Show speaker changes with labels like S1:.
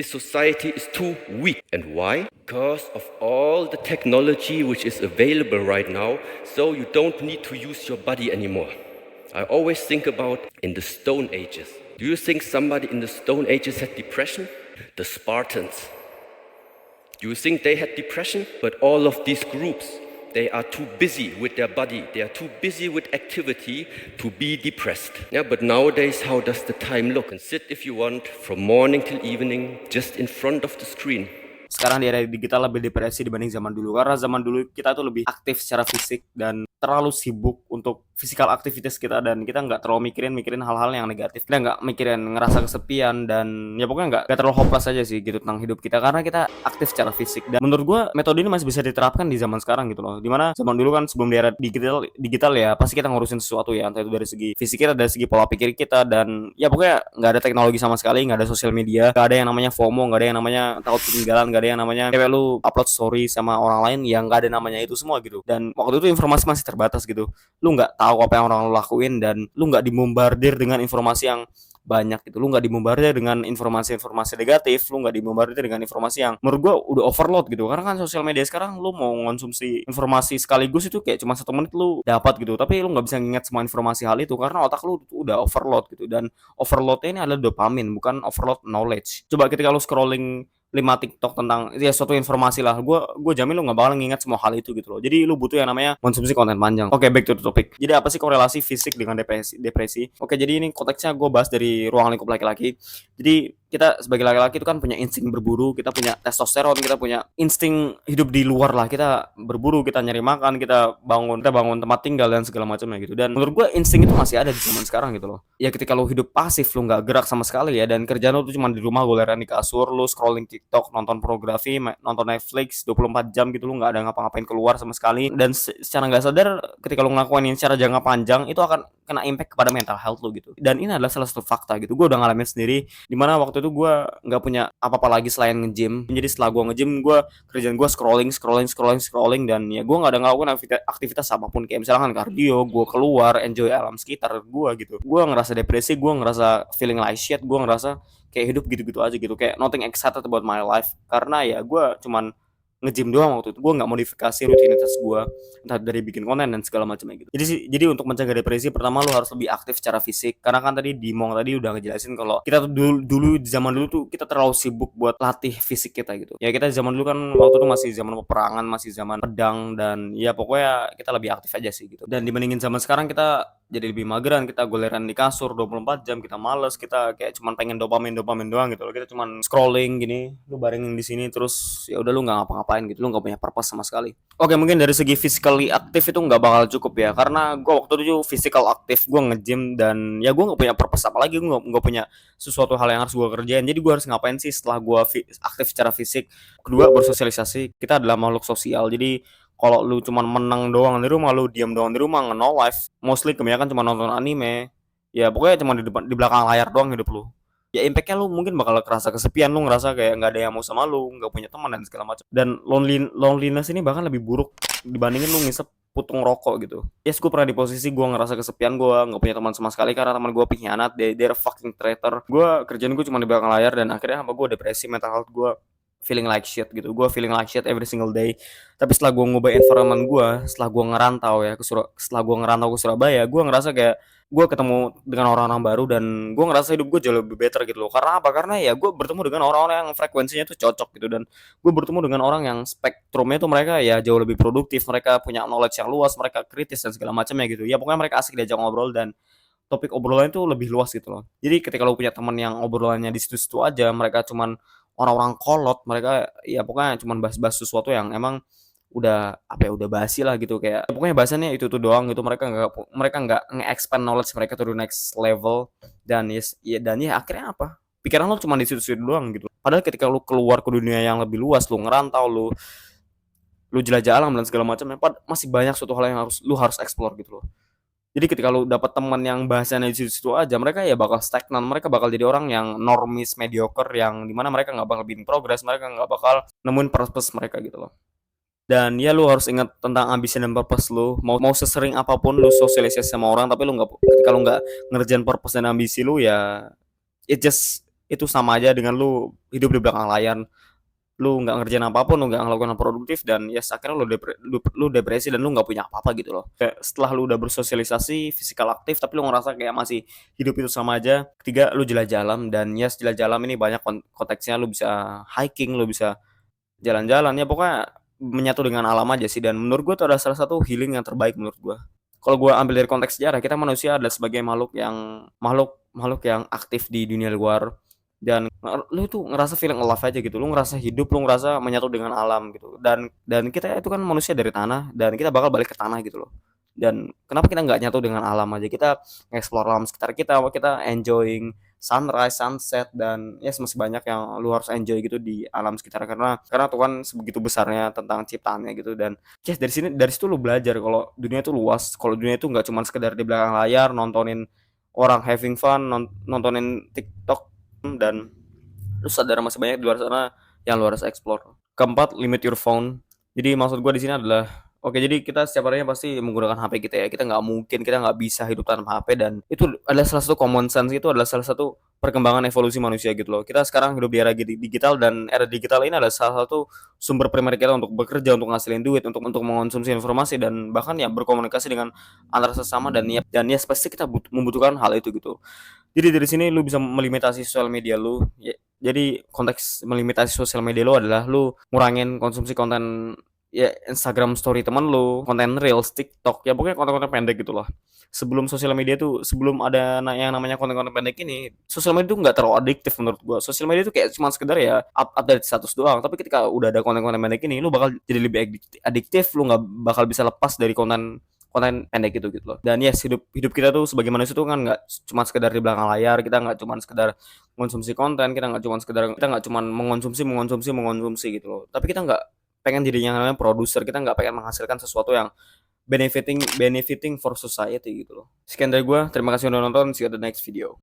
S1: This society is too weak. And why? Because of all the technology which is available right now, so you don't need to use your body anymore. I always think about in the Stone Ages. Do you think somebody in the Stone Ages had depression? The Spartans. Do you think they had depression? But all of these groups, they are too busy with their body. They are too busy with activity to be depressed. Yeah, but nowadays, how does the time look? And sit if you want from morning till evening, just in front of the screen.
S2: Sekarang di era digital lebih depresi dibanding zaman dulu, karena zaman dulu kita tuh lebih aktif secara fisik dan terlalu sibuk untuk physical aktivitas kita, dan kita nggak terlalu mikirin hal-hal yang negatif. Kita nggak mikirin ngerasa kesepian, dan ya pokoknya nggak terlalu hopeless aja sih gitu tentang hidup kita, karena kita aktif secara fisik. Dan menurut gua metode ini masih bisa diterapkan di zaman sekarang gitu loh, dimana zaman dulu kan sebelum di era digital ya pasti kita ngurusin sesuatu ya, entah itu dari segi fisik kita, dari segi pola pikir kita, dan ya pokoknya nggak ada teknologi sama sekali, nggak ada sosial media, nggak ada yang namanya FOMO, nggak ada yang namanya takut ketinggalan, nggak ada yang namanya kayak lu upload story sama orang lain, yang nggak ada namanya itu semua gitu. Dan waktu itu informasi masih terbatas gitu, lu nggak tahu apa yang orang lu lakuin, dan lu nggak dibombardir dengan informasi yang banyak gitu, lu nggak dibombardir dengan informasi negatif, lu nggak dibombardir dengan informasi yang menurut gua udah overload gitu, karena kan sosial media sekarang lu mau konsumsi informasi sekaligus itu kayak cuma 1 menit lu dapat gitu, tapi lu nggak bisa nginget semua informasi hal itu karena otak lu udah overload gitu. Dan overloadnya ini adalah dopamin, bukan overload knowledge. Coba ketika lu scrolling 5 TikTok tentang ya suatu informasi lah, gue jamin lu nggak bakal nginget semua hal itu gitu loh. Jadi lu butuh yang namanya konsumsi konten panjang. Oke, back to the topic. Jadi apa sih korelasi fisik dengan depresi? Oke, jadi ini konteksnya gue bahas dari ruang lingkup laki-laki. Jadi kita sebagai laki-laki itu kan punya insting berburu, kita punya testosteron, kita punya insting hidup di luar lah, kita berburu, kita nyari makan, kita bangun tempat tinggal dan segala macamnya gitu. Dan menurut gue insting itu masih ada di zaman sekarang gitu loh. Ya ketika lu hidup pasif, lu nggak gerak sama sekali ya, dan kerjaan lu tuh cuma di rumah goleran di kasur, lu scrolling TikTok, nonton pornografi, nonton Netflix 24 jam gitu, lu nggak ada ngapa-ngapain keluar sama sekali. Dan secara nggak sadar ketika lu ngelakuin ini secara jangka panjang, itu akan kena impact kepada mental health lu gitu. Dan ini adalah salah satu fakta gitu. Gue udah ngalamin sendiri, dimana waktu itu gue nggak punya apa-apa lagi selain nge-gym. Jadi setelah gue nge-gym, kerjaan gue scrolling, dan ya gue nggak ada ngelakuin aktivitas apapun, kayak misalkan kardio, gue keluar enjoy alam sekitar gue gitu. Gue ngerasa depresi, gue ngerasa feeling like shit, gue ngerasa kayak hidup gitu-gitu aja gitu, kayak nothing excited about my life, karena ya gue cuman nge-gym doang waktu itu. Gue nggak modifikasi rutinitas gue, entah dari bikin konten dan segala macamnya gitu. Jadi untuk mencegah depresi, pertama lu harus lebih aktif secara fisik, karena kan tadi Dimong tadi udah ngejelasin kalau kita tuh dulu di zaman dulu tuh kita terlalu sibuk buat latih fisik kita gitu. Ya kita zaman dulu kan waktu itu masih zaman peperangan, masih zaman pedang, dan ya pokoknya kita lebih aktif aja sih gitu. Dan dibandingin zaman sekarang, kita jadi lebih mageran, kita goleran di kasur 24 jam, kita males, kita kayak cuman pengen dopamin doang gitu loh. Kita cuman scrolling gini, lu barengin di sini terus ya udah, lu nggak ngapa-ngapain gitu, lu nggak punya purpose sama sekali. Oke, mungkin dari segi physically aktif itu nggak bakal cukup ya, karena gue waktu itu physical aktif, gue nge-gym, dan ya gue nggak punya purpose apalagi, gue nggak punya sesuatu hal yang harus gue kerjain. Jadi gue harus ngapain sih setelah gue aktif secara fisik? Kedua, bersosialisasi. Kita adalah makhluk sosial, jadi kalau lu cuman menang doang di rumah, lu diam doang di rumah, no life, mostly kebanyakan cuma nonton anime, ya pokoknya cuma di belakang layar doang hidup lu. Ya impactnya lu mungkin bakal kerasa kesepian, lu ngerasa kayak nggak ada yang mau sama lu, nggak punya teman dan segala macam. Dan loneliness ini bahkan lebih buruk dibandingin lu ngisep putung rokok gitu. Yes, gue pernah di posisi gue ngerasa kesepian, gue nggak punya teman sama sekali karena teman gue pengkhianat, they're fucking traitor. Kerjaan gue cuma di belakang layar, dan akhirnya gue depresi, mental health gue feeling like shit gitu. Gue feeling like shit every single day. Tapi setelah gue ngubah environment gue, setelah gue ngerantau ya setelah gue ngerantau ke Surabaya, gue ngerasa kayak gue ketemu dengan orang-orang baru, dan gue ngerasa hidup gue jauh lebih better gitu loh. Karena apa? Karena ya gue bertemu dengan orang-orang yang frekuensinya tuh cocok gitu, dan gue bertemu dengan orang yang spektrumnya tuh mereka ya jauh lebih produktif, mereka punya knowledge yang luas, mereka kritis dan segala macamnya gitu. Ya pokoknya mereka asik diajak ngobrol, dan topik obrolannya tuh lebih luas gitu loh. Jadi ketika lo punya teman yang obrolannya di situ-situ aja, mereka cuman orang-orang kolot, mereka ya pokoknya cuman bahas-bahas sesuatu yang emang udah apa ya, udah basi lah gitu, kayak pokoknya bahasannya itu tuh doang gitu. Mereka nggak nge-expand knowledge mereka to the next level, dan ya akhirnya apa, pikiran lo cuma di situ-situ doang gitu. Padahal ketika lu keluar ke dunia yang lebih luas, lu ngerantau, lu jelajah alam dan segala macamnya, masih banyak suatu hal yang lu harus explore gitu loh. Jadi ketika lu dapat teman yang bahasanya di situ-situ aja, mereka ya bakal stagnan, mereka bakal jadi orang yang normis, mediocre, yang dimana mereka nggak bakal bikin progress, mereka nggak bakal nemuin purpose mereka gitu loh. Dan ya lu harus ingat tentang ambisi dan purpose lu. Mau sesering apapun lu sosialisasi sama orang, tapi ketika lu nggak ngerjain purpose dan ambisi lu, ya it just itu sama aja dengan lu hidup di belakang layar. Lu nggak ngerjain apapun, lu nggak ngelakuin hal produktif, dan ya akhirnya lu depresi dan lu nggak punya apa-apa gitu loh. Kayak setelah lu udah bersosialisasi, fisikal aktif, tapi lu ngerasa kayak masih hidup itu sama aja. Ketiga, lu jalan-jalan, dan ya jalan-jalan ini banyak konteksnya, lu bisa hiking, lu bisa jalan-jalan, ya pokoknya menyatu dengan alam aja sih. Dan menurut gua itu adalah salah satu healing yang terbaik menurut gua. Kalau gua ambil dari konteks sejarah, kita manusia adalah sebagai makhluk yang aktif di dunia luar, dan lu tuh ngerasa feeling alive aja gitu, lu ngerasa hidup, lu ngerasa menyatu dengan alam gitu, dan kita itu kan manusia dari tanah, dan kita bakal balik ke tanah gitu loh. Dan kenapa kita nggak nyatu dengan alam aja, kita nge-explore alam sekitar kita enjoying sunrise, sunset, dan ya masih banyak yang lu harus enjoy gitu di alam sekitar, karena Tuhan sebegitu besarnya tentang ciptaannya gitu. Dan yes, dari situ lu belajar kalau dunia itu luas, kalau dunia itu nggak cuma sekedar di belakang layar nontonin orang having fun, nontonin TikTok, dan lu sadar masih banyak di luar sana yang lu harus explore. Keempat, limit your phone. Jadi maksud gue di sini adalah, oke, jadi kita setiap harinya pasti menggunakan HP kita ya. Kita nggak bisa hidup tanpa HP, dan itu adalah salah satu common sense, itu adalah salah satu perkembangan evolusi manusia gitu loh. Kita sekarang hidup di era digital, dan era digital ini adalah salah satu sumber primer kita untuk bekerja, untuk ngasilin duit, untuk mengonsumsi informasi, dan bahkan ya berkomunikasi dengan antara sesama, dan ya pasti kita membutuhkan hal itu gitu. Jadi dari sini lu bisa melimitasi sosial media lu. Ya, jadi konteks melimitasi sosial media lu adalah lu ngurangin konsumsi konten, ya Instagram story temen lu, konten reels, TikTok, ya pokoknya konten-konten pendek gitu loh. Sebelum ada yang namanya konten-konten pendek ini, sosial media tuh nggak terlalu adiktif menurut gua. Sosial media tuh kayak cuma sekedar ya update status doang. Tapi ketika udah ada konten-konten pendek ini, lu bakal jadi lebih adiktif, lu nggak bakal bisa lepas dari konten konten pendek gitu loh. Dan yes, hidup kita tuh sebagai manusia tuh kan nggak cuma sekedar di belakang layar, kita nggak cuma sekedar mengonsumsi konten, kita nggak cuma mengonsumsi gitu loh. Tapi kita nggak pengen jadi yang namanya produser, kita nggak pengen menghasilkan sesuatu yang benefiting for society gitu loh. Sekian dari gue, terima kasih udah nonton, see you at the next video.